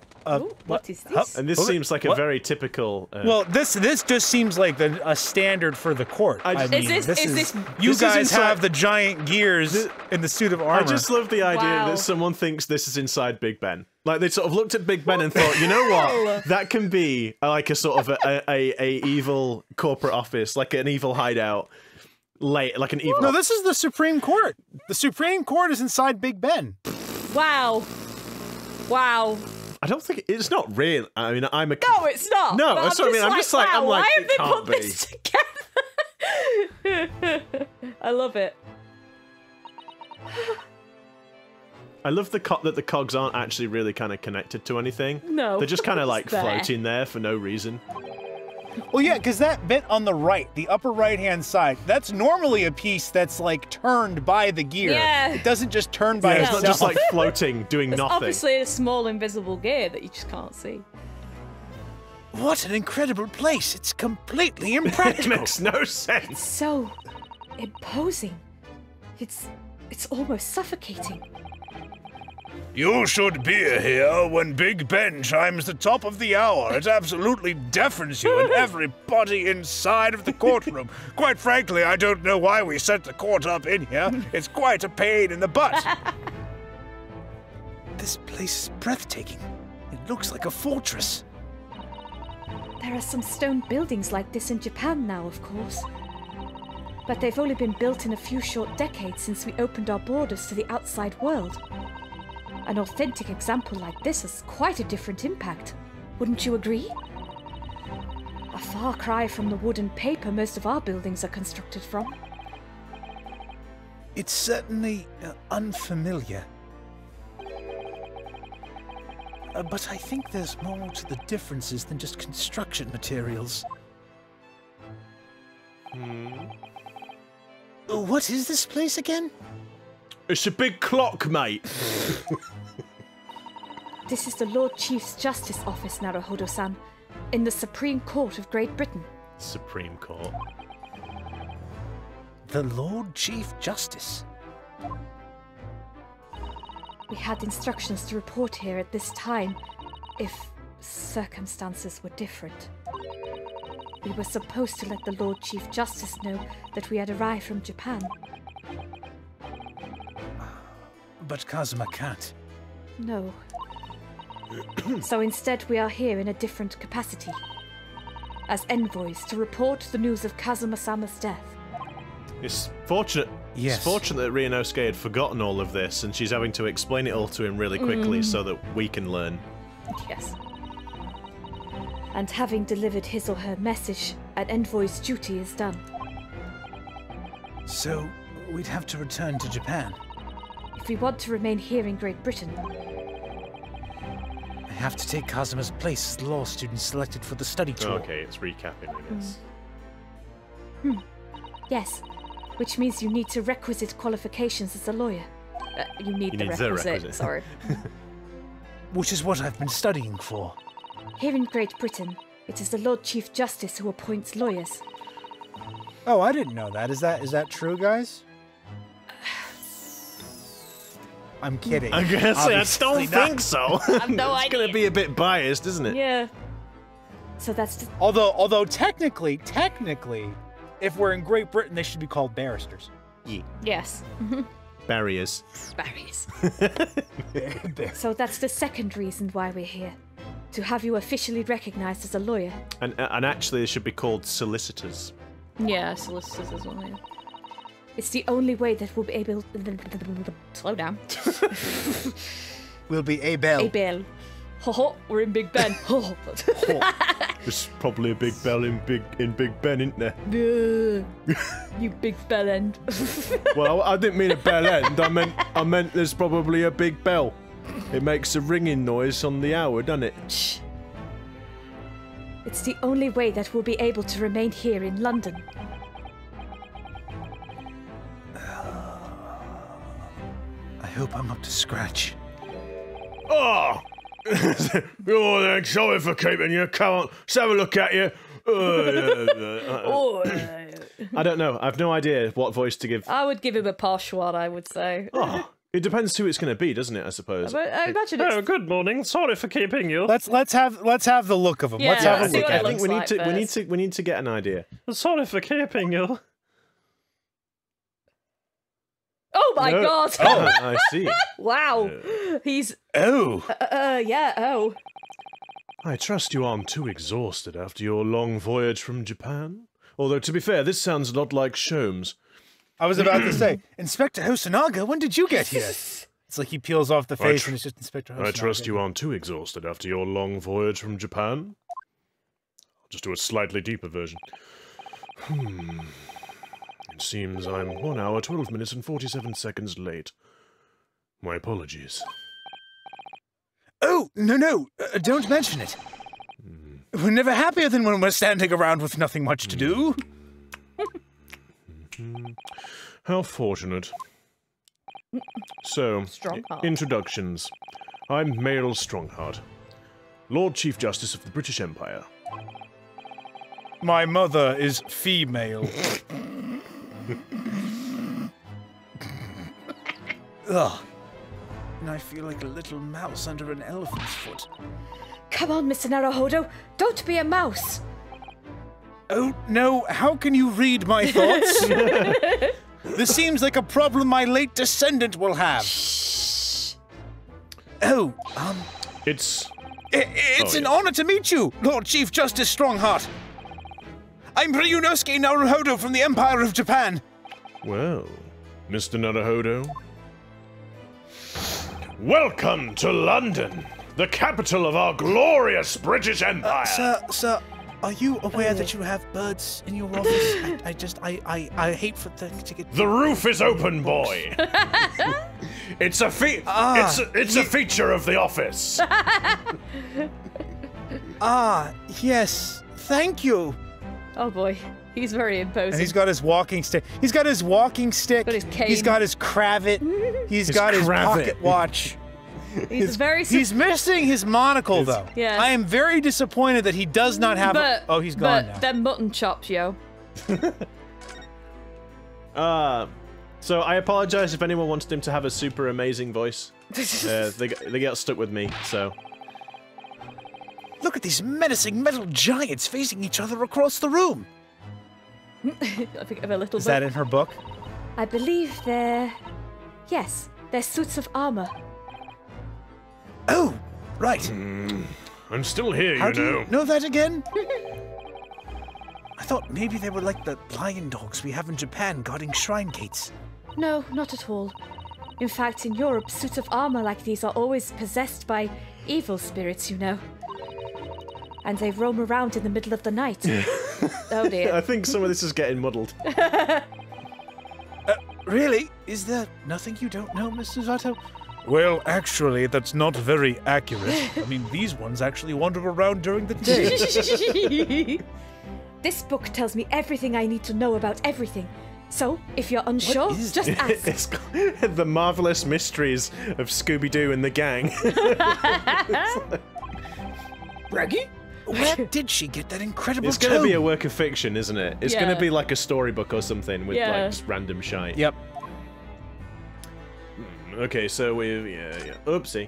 What is this? And this seems like a very typical... Well, this just seems like a standard for the court. I mean, is this you this is guys inside- have the giant gears in the suit of armor. I just love the idea Wow. that someone thinks this is inside Big Ben. Like, they sort of looked at Big Ben and thought, you know what? That can be like a sort of a evil corporate office, like an evil hideout. Like an evil... No, this is the Supreme Court. The Supreme Court is inside Big Ben. Wow. Wow. I don't think... It's not real. I mean, I'm a... No, it's not. No, But that's what I mean. I'm just like... wow, I'm like, why have it they can't put this together? I love it. I love that the cogs aren't actually really kind of connected to anything. No. They're just kind of like There. floating there for no reason. Well, yeah, because that bit on the right, the upper right-hand side, that's normally a piece that's like turned by the gear. Yeah. It doesn't just turn by It's itself. not just like floating, doing There's nothing. obviously a small invisible gear that you just can't see. What an incredible place. It's completely It impractical. makes no sense. So imposing. It's almost suffocating. You should be here when Big Ben chimes the top of the hour. It absolutely deafens you and everybody inside of the courtroom. Quite frankly, I don't know why we set the court up in here. It's quite a pain in the butt. This place is breathtaking. It looks like a fortress. There are some stone buildings like this in Japan now, of course. But they've only been built in a few short decades since we opened our borders to the outside world. An authentic example like this has quite a different impact. Wouldn't you agree? A far cry from the wood and paper most of our buildings are constructed from. It's certainly unfamiliar. But I think there's more to the differences than just construction materials. What is this place again? It's a big clock, mate. This is the Lord Chief Justice Office, Naruhodo-san, in the Supreme Court of Great Britain. Supreme Court. The Lord Chief Justice. We had instructions to report here at this time if circumstances were different. We were supposed to let the Lord Chief Justice know that we had arrived from Japan. But Kazuma can't. No. So instead we are here in a different capacity. As envoys to report the news of Kazuma-sama's death. It's fortunate. Yes. It's fortunate that Ryunosuke had forgotten all of this, and she's having to explain it all to him really quickly so that we can learn. Yes. And having delivered his or her message, an envoy's duty is done. So, we'd have to return to Japan. If we want to remain here in Great Britain, I have to take Kazuma's place as the law student selected for the study tour. Okay, it's recapping, I guess. yes, which means you need to requisite qualifications as a lawyer. You need the requisite, sorry. Which is what I've been studying for. Here in Great Britain, it is the Lord Chief Justice who appoints lawyers. Oh, I didn't know that. Is that true, guys? I'm kidding. I guess I Obviously don't not. think so. I've no It's going to be a bit biased, isn't it? Yeah. So that's just... Although technically, if we're in Great Britain, they should be called barristers. Yes. Barriers. Barriers. So that's the second reason why we're here. To have you officially recognized as a lawyer. And actually, they should be called solicitors. Yeah, solicitors as well, yeah. It's the only way that we'll be able... Slow down. We'll be able. Ho ho, we're in Big Ben. Ho ho. There's probably a big bell in Big Ben, isn't there? You big bell end. Well, I didn't mean a bell end. I meant there's probably a big bell. It makes a ringing noise on the hour, doesn't it? Shh. It's the only way that we'll be able to remain here in London. I hope I'm up to scratch. Oh! Oh, then, sorry for keeping you. Come on, let's have a look at you. I don't know. I've no idea what voice to give. I would give him a posh one, I would say. Oh, it depends who it's going to be, doesn't it? I suppose. I imagine it's... Oh, good morning. Sorry for keeping you. Let's have the look of him. Yeah, let's have a see look what at it him. looks like we need to get an idea. Sorry for keeping you. Oh my No. god! Oh, I see. Wow. He's... Oh. Yeah, oh. I trust you aren't too exhausted after your long voyage from Japan. Although, to be fair, this sounds a lot like Sholmes. I was about to say, Inspector Hosonaga, when did you get here? It's like he peels off the face and it's just Inspector Hosonaga. I trust you aren't too exhausted after your long voyage from Japan. I'll just do a slightly deeper version. It seems I'm 1 hour, 12 minutes and 47 seconds late. My apologies. Oh, no, don't mention it. We're never happier than when we're standing around with nothing much to do. How fortunate. So, Strongheart. introductions. I'm Mael Strongheart, Lord Chief Justice of the British Empire. My mother is female. Ugh. And I feel like a little mouse under an elephant's foot. Come on, Mr. Naruhodo. Don't be a mouse. Oh, no, how can you read my thoughts? This seems like a problem my late descendant will have. Shh. Oh, It's it's an honor to meet you, Lord Chief Justice Strongheart. I'm Ryunosuke Naruhodo from the Empire of Japan. well, Mr. Naruhodo. Welcome to London, the capital of our glorious British Empire. Sir, are you aware that you have birds in your office? I hate for things to get... The roof is open, boy. It's a it's a feature of the office. Yes, thank you. Oh boy, he's very imposing. And he's got his walking stick. He's got his walking stick. Got his cane. He's got his cravat. He's got his cravat. pocket watch. He's very... He's missing his monocle, though. Yes. I am very disappointed that he does not have... Oh, he's gone now. But them mutton chops, yo. So I apologize if anyone wanted him to have a super amazing voice. They got stuck with me, so... Look at these menacing metal giants facing each other across the room. I think of a little Is that in her book? I believe they're... Yes, they're suits of armor. Oh, right. I'm still here, How you do know. you know that again? I thought maybe they were like the lion dogs we have in Japan guarding shrine gates. No, not at all. In fact, in Europe, suits of armor like these are always possessed by evil spirits, you know. And they roam around in the middle of the night. Oh dear. I think some of this is getting muddled. Really? Is there nothing you don't know, Mr. Susato? Well, actually, that's not very accurate. I mean, these ones actually wander around during the day. This book tells me everything I need to know about everything. So, if you're unsure, is just ask. It's the marvelous mysteries of Scooby-Doo and the gang. Braggy? Where did she get that incredible It's going to tone? be a work of fiction, isn't it? It's going Yeah. to be like a storybook or something with Yeah. like just random shite. Yep. Okay, so we yeah. Oopsie.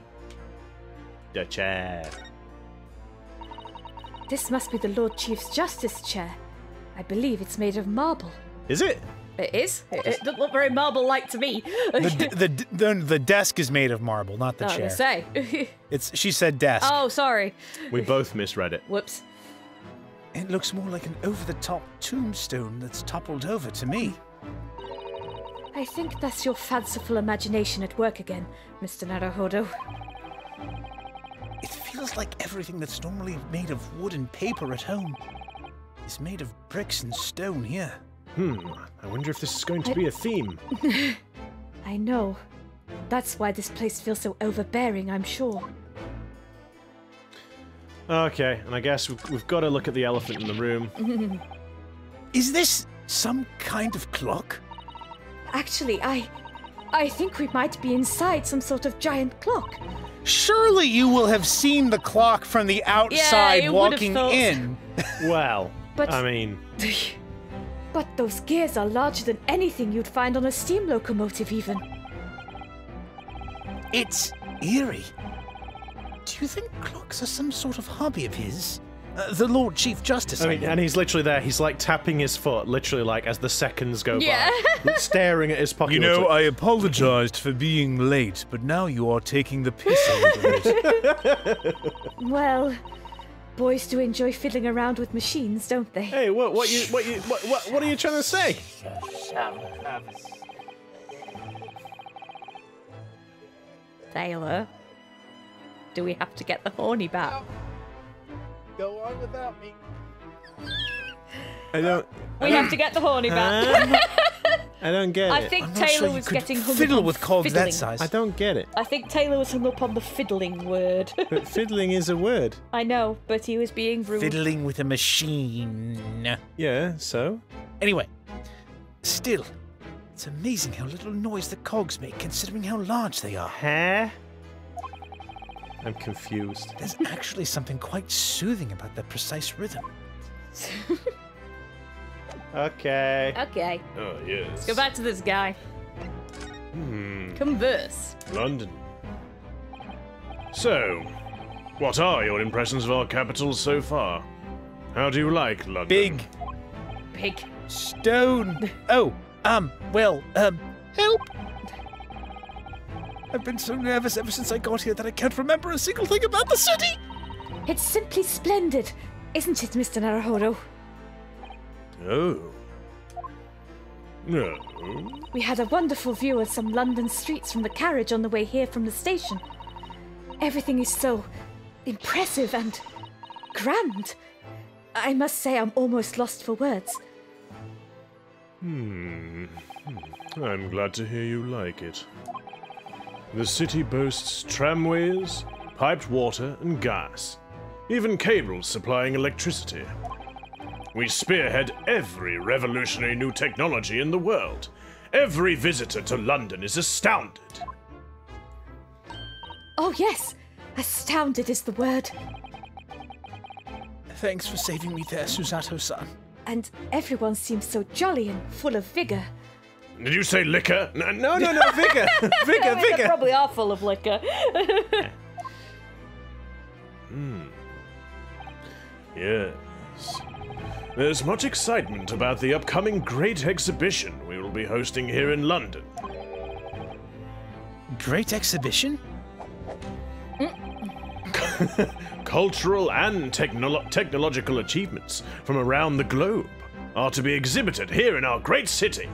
The chair. This must be the Lord Chief's Justice chair. I believe it's made of marble. Is it? It is? It doesn't look very marble-like to me. The desk is made of marble, not the I chair. was gonna say. She said desk. Oh, sorry. We both misread it. Whoops. It looks more like an over-the-top tombstone that's toppled over to me. I think that's your fanciful imagination at work again, Mr. Naruhodo. It feels like everything that's normally made of wood and paper at home is made of bricks and stone here. I wonder if this is going to be a theme. I know. That's why this place feels so overbearing, I'm sure. Okay, and I guess we've got to look at the elephant in the room. Is this some kind of clock? Actually, I think we might be inside some sort of giant clock. Surely you will have seen the clock from the outside you would have walking thought. in. Well, But- I mean... But those gears are larger than anything you'd find on a steam locomotive even. It's eerie. Do you think clocks are some sort of hobby of his? The Lord Chief Justice, I mean, and he's literally there. He's like tapping his foot, literally like as the seconds go Yeah. by, staring at his pocket. You know, I apologized for being late, but now you are taking the piss a little bit. Well, boys do enjoy fiddling around with machines, don't they? Hey, what are you trying to say? Taylor, do we have to get the horny back? Go on without me. I don't. We have to get the horny back. I don't get I it. think I'm not Taylor sure you was could getting hung fiddle up on with cogs fiddling. that size. I don't get it. I think Taylor was hung up on the fiddling word. But fiddling is a word. I know, but he was being rude. Fiddling with a machine. Yeah. So. Anyway, still, it's amazing how little noise the cogs make considering how large they are. Huh? I'm confused. There's actually something quite soothing about their precise rhythm. Okay. Okay, Oh yes. let's go back to this guy. Converse. London. So, what are your impressions of our capital so far? How do you like London? Big Pig. stone. Oh, help! I've been so nervous ever since I got here that I can't remember a single thing about the city. It's simply splendid, isn't it, Mr. Naruhodo? Oh. No. We had a wonderful view of some London streets from the carriage on the way here from the station. Everything is so impressive and grand. I must say I'm almost lost for words. I'm glad to hear you like it. The city boasts tramways, piped water, and gas. Even cables supplying electricity. We spearhead every revolutionary new technology in the world. Every visitor to London is astounded. Oh yes, astounded is the word. Thanks for saving me there, Susato-san. And everyone seems so jolly and full of vigor. Did you say liquor? No, vigor, vigor, They vigor. probably are full of liquor. Yes. There's much excitement about the upcoming great exhibition we will be hosting here in London. Great exhibition? Cultural and technological achievements from around the globe are to be exhibited here in our great city.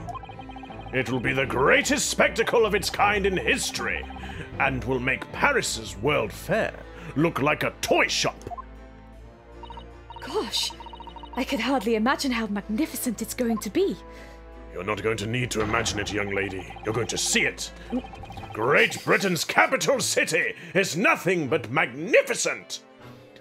It will be the greatest spectacle of its kind in history, and will make Paris's World Fair look like a toy shop. Gosh, I could hardly imagine how magnificent it's going to be. You're not going to need to imagine it, young lady. You're going to see it. Great Britain's capital city is nothing but magnificent.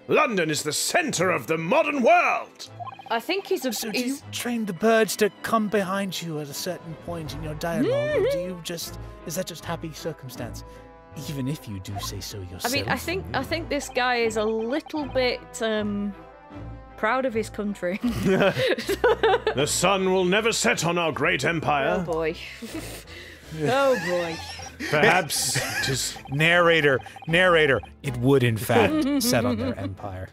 London is the center of the modern world. I think he's a... So do you train the birds to come behind you at a certain point in your dialogue, or do you just... is that just happy circumstance? Even if you do say so yourself. I mean, I think this guy is a little bit, proud of his country. The sun will never set on our great Oh empire. boy. Oh boy. Perhaps it is... Narrator, it would in fact set on their empire.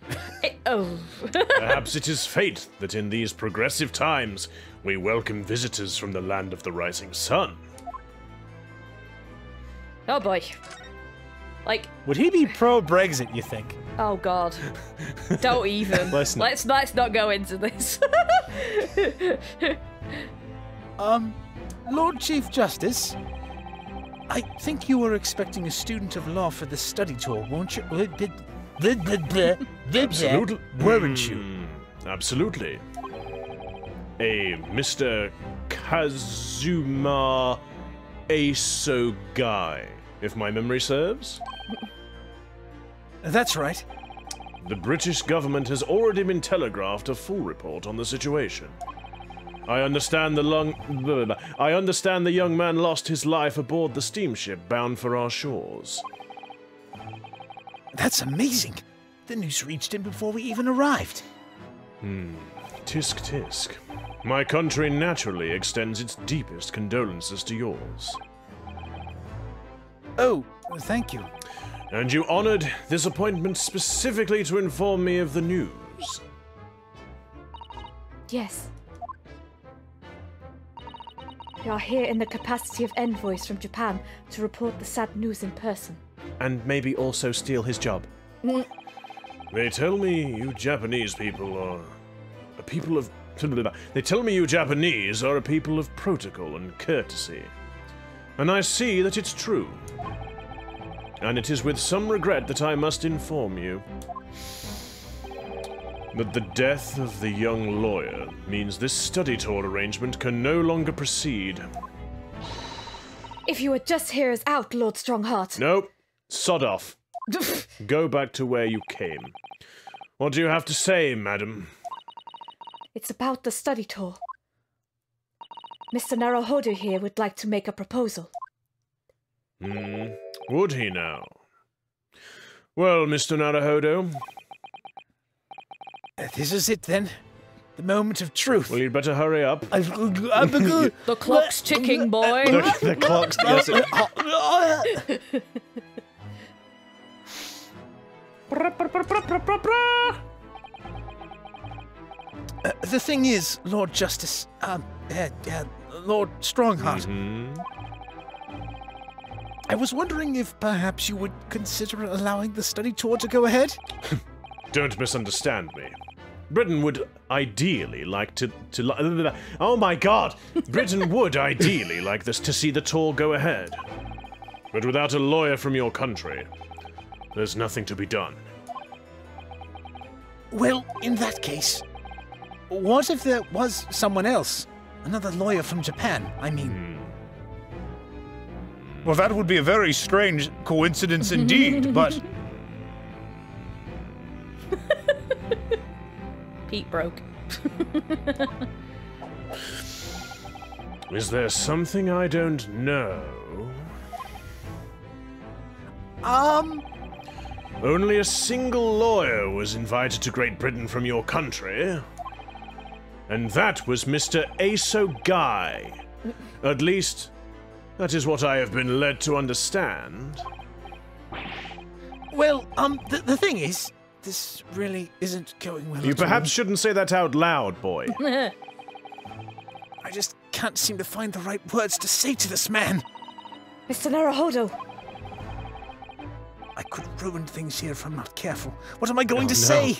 Perhaps it is fate that in these progressive times we welcome visitors from the land of the rising sun. Oh boy. Like, Would he be pro-Brexit, you think? oh god. Don't even. Listen. Let's not go into this. Lord Chief Justice, I think you were expecting a student of law for the study tour, weren't you? Absolutely. Weren't you? Absolutely. A Mr. Kazuma Guy, if my memory serves. That's right. The British government has already been telegraphed a full report on the situation. I understand the young man lost his life aboard the steamship bound for our shores. That's amazing. The news reached him before we even arrived. Tisk tisk. My country naturally extends its deepest condolences to yours. Oh, thank you. And you honored this appointment specifically to inform me of the news. Yes. We are here in the capacity of envoys from Japan to report the sad news in person. And maybe also steal his job. They tell me you Japanese people are a people of... They tell me you Japanese are a people of protocol and courtesy. And I see that it's true. And it is with some regret that I must inform you that the death of the young lawyer means this study tour arrangement can no longer proceed. If you would just hear us out, Lord Strongheart. Nope. Sod off. Go back to where you came. What do you have to say, madam? It's about the study tour. Mr. Naruhodo here would like to make a proposal. Would he now? Well, Mr. Naruhodo, This is it then. The moment of truth. well, you'd better hurry up. The clock's ticking, boy. The clock's... Yes, The thing is, Lord Justice, Lord Strongheart, I was wondering if perhaps you would consider allowing the study tour to go ahead? Don't misunderstand me. Britain would ideally like to oh my god! Britain would ideally like this to see the tour go ahead. But without a lawyer from your country, there's nothing to be done. Well, in that case, what if there was someone else? Another lawyer from Japan, I mean. Well, that would be a very strange coincidence indeed, but... Pete broke. Is there something I don't know? Only a single lawyer was invited to Great Britain from your country. And that was Mr. Guy. At least, that is what I have been led to understand. Well, the thing is, this really isn't going well. You at all. perhaps shouldn't say that out loud, boy. I just can't seem to find the right words to say to this man. Mr. Naruhodo. I could ruin things here if I'm not careful. What am I going to say?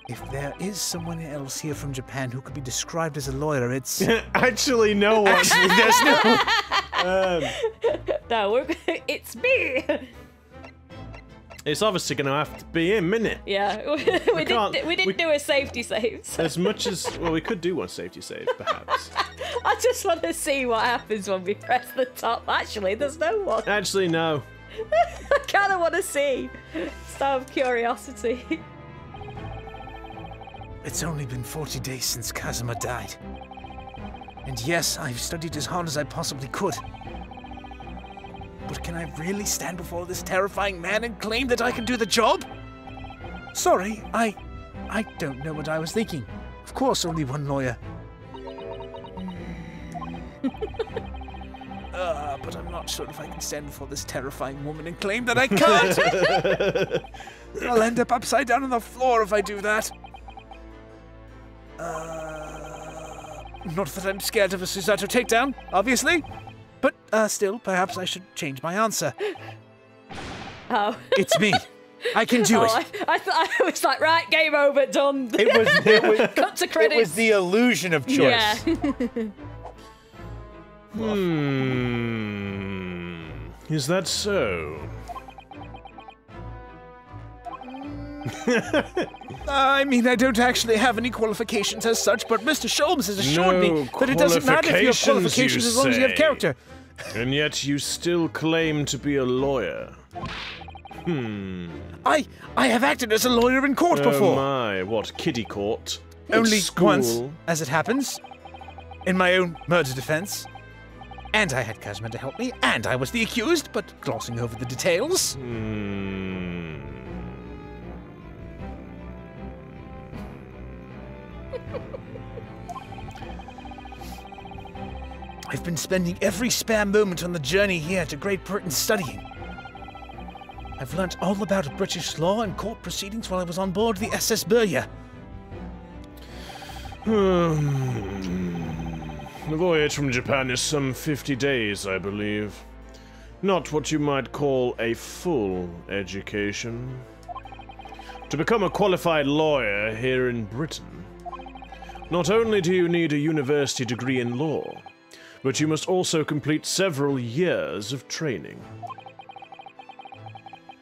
If there is someone else here from Japan who could be described as a lawyer, it's... Actually, no one. There's no... No, it's me. It's obviously going to have to be him, isn't it? Yeah, we didn't do a safety save. So. As much as... Well, we could do one safety save, perhaps. I just want to see what happens when we press the top. Actually, there's no one. Actually, no. I kind of want to see. Just out of curiosity. It's only been 40 days since Kazuma died. And yes, I've studied as hard as I possibly could. But can I really stand before this terrifying man and claim that I can do the job? Sorry, I don't know what I was thinking. Of course, only one lawyer. But I'm not sure if I can stand before this terrifying woman and claim that I can't. I'll end up upside down on the floor if I do that. Not that I'm scared of a Susato takedown, obviously. But still, perhaps I should change my answer. Oh. It's me. I can do it. I was like, right, game over, done. It was Cut to credits. It was the illusion of choice. Yeah. Is that so? I mean, I don't actually have any qualifications as such, but Mr. Sholmes has assured me that it doesn't matter if you have qualifications as long as you have character. And yet you still claim to be a lawyer. I have acted as a lawyer in court before. Oh my, what, kiddie court? Only At school? once, as it happens. In my own murder defense. And I had Kazuma to help me, and I was the accused, but glossing over the details. I've been spending every spare moment on the journey here to Great Britain studying. I've learnt all about British law and court proceedings while I was on board the SS Burya. The voyage from Japan is some 50 days, I believe. Not what you might call a full education. To become a qualified lawyer here in Britain, not only do you need a university degree in law, but you must also complete several years of training.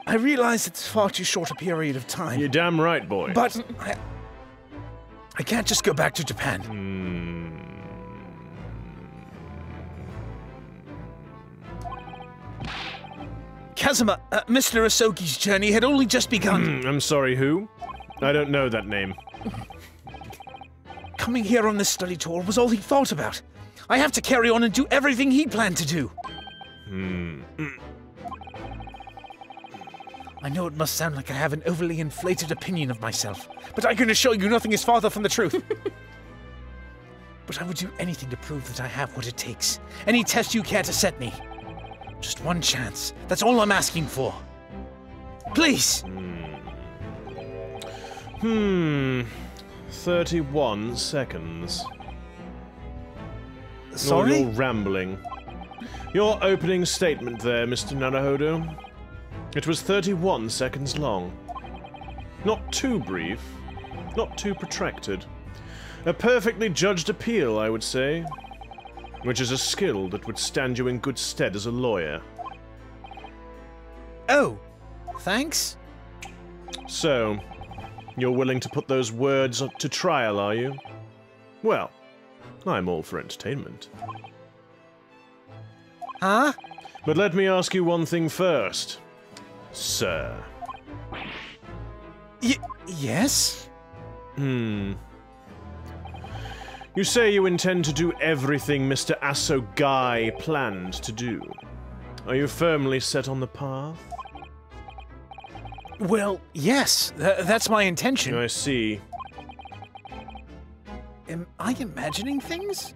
I realize it's far too short a period of time. You're damn right, boy. But I can't just go back to Japan. Kazuma, Mr. Asogi's journey had only just begun. I'm sorry, who? I don't know that name. Coming here on this study tour was all he thought about. I have to carry on and do everything he planned to do. I know it must sound like I have an overly inflated opinion of myself, but I can assure you nothing is farther from the truth. But I would do anything to prove that I have what it takes. Any test you care to set me. Just one chance. That's all I'm asking for. Please! 31 seconds. Sorry? You're rambling. Your opening statement there, Mr. Naruhodo. It was 31 seconds long. Not too brief. Not too protracted. A perfectly judged appeal, I would say. Which is a skill that would stand you in good stead as a lawyer. Oh, thanks? So, you're willing to put those words to trial, are you? Well, I'm all for entertainment. Huh? But let me ask you one thing first, sir. Yes? You say you intend to do everything Mr. Asogai planned to do. Are you firmly set on the path? Well, yes. That's my intention. I see. Am I imagining things?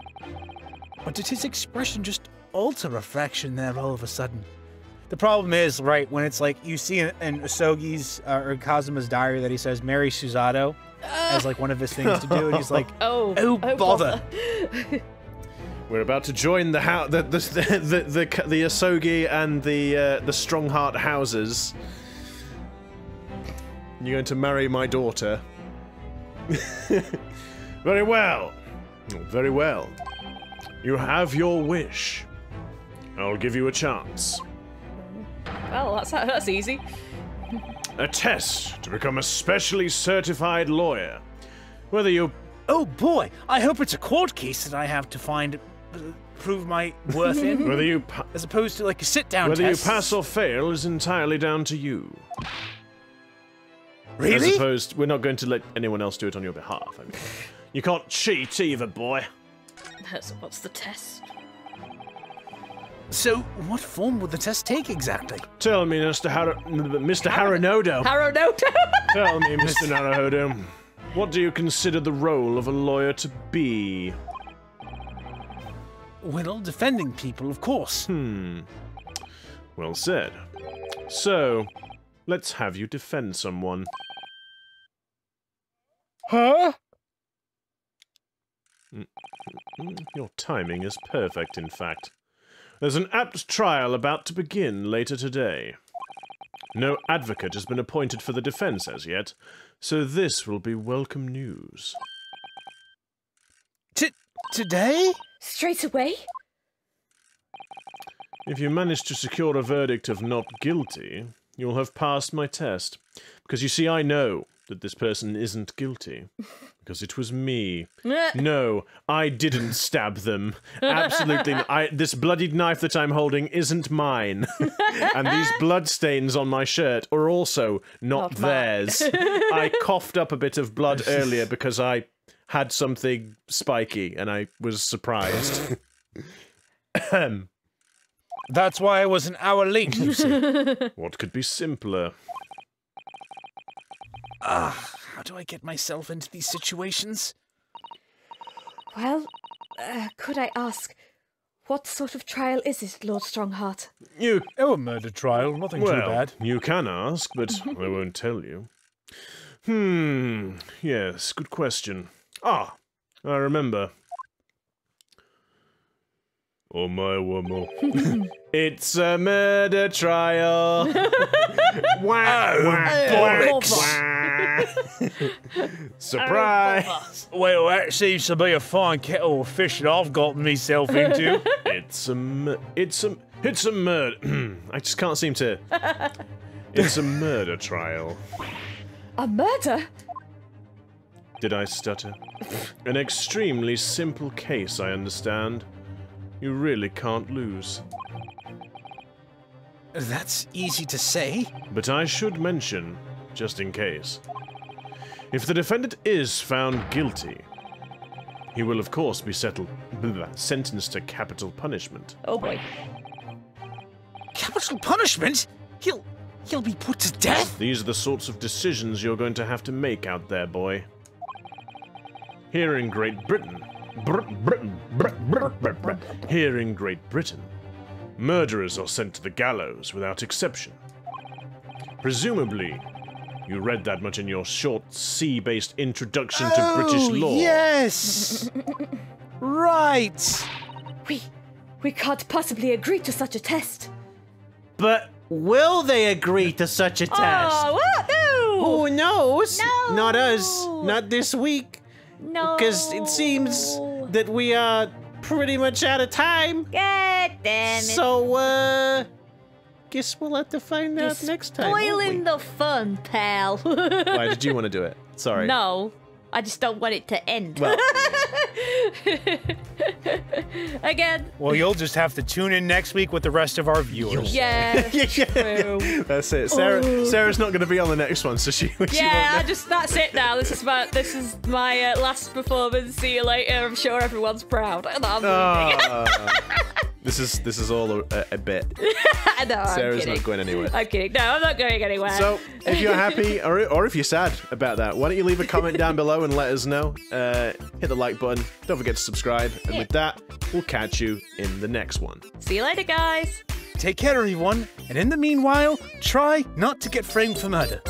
Or did his expression just alter a fraction there all of a sudden? The problem is, right, when it's like you see in Asogi's or Kazuma's diary that he says marry Susato as like one of his things to do, and he's like, oh bother. We're about to join the Asogi and the Strongheart houses. You're going to marry my daughter. Very well. Very well. You have your wish. I'll give you a chance. Well, that's easy. A test to become a specially certified lawyer. Whether you... Oh boy, I hope it's a court case that I have to prove my worth in. Whether you... as opposed to like a sit-down test. Whether you pass or fail is entirely down to you. Really? As opposed... We're not going to let anyone else do it on your behalf. I mean, you can't cheat either, boy. So what's the test? So, what form would the test take exactly? Tell me, Mr. Harunodo. Harunodo! Tell me, Mr. Naruhodo. What do you consider the role of a lawyer to be? Well, defending people, of course. Well said. So, let's have you defend someone. Huh? Your timing is perfect, in fact. There's an apt trial about to begin later today. No advocate has been appointed for the defense as yet, so this will be welcome news. Today? Straight away? If you manage to secure a verdict of not guilty, you'll have passed my test. Because you see, I know that this person isn't guilty. Because it was me. No, I didn't stab them. Absolutely not. This bloodied knife that I'm holding isn't mine. And these bloodstains on my shirt are also not theirs. I coughed up a bit of blood earlier because I had something spiky and I was surprised. That's why I was an hour late, you see. What could be simpler? How do I get myself into these situations? Well, could I ask, what sort of trial is it, Lord Strongheart? Oh, a murder trial, nothing too bad. You can ask, but I won't tell you. Yes, good question. I remember. Oh my woman. It's a murder trial. Surprise! Well, that seems to be a fine kettle of fish that I've gotten myself into. It's a murder. I just can't seem to. It's a murder trial. A murder? Did I stutter? An extremely simple case, I understand. You really can't lose. That's easy to say. But I should mention, just in case, if the defendant is found guilty, he will of course be sentenced to capital punishment. Oh boy. Capital punishment? He'll be put to death? These are the sorts of decisions you're going to have to make out there, boy. Here in Great Britain, murderers are sent to the gallows without exception. Presumably, you read that much in your short C-based introduction to British law. Yes! Right! We can't possibly agree to such a test. But will they agree to such a test? Oh, what? No! Who knows? No! Not us. Not this week. No. Because it seems that we are pretty much out of time. God damn it. So, guess we'll have to find out next time. won't we? Spoiling the fun, pal. Why did you want to do it? Sorry. No, I just don't want it to end. Well, Again. Well, you'll just have to tune in next week with the rest of our viewers. Yeah. True. that's it. Sarah's not going to be on the next one, so she won't know. That's it now. This is my last performance. See you later. I'm sure everyone's proud. And I'm leaving. This is all a bit. No, Sarah's I'm kidding. not going anywhere. I'm kidding. No, I'm not going anywhere. So, if you're happy or if you're sad about that, why don't you leave a comment down below and let us know. Hit the like button. Don't forget to subscribe. And with that, we'll catch you in the next one. See you later, guys. Take care, everyone, and in the meanwhile, try not to get framed for murder.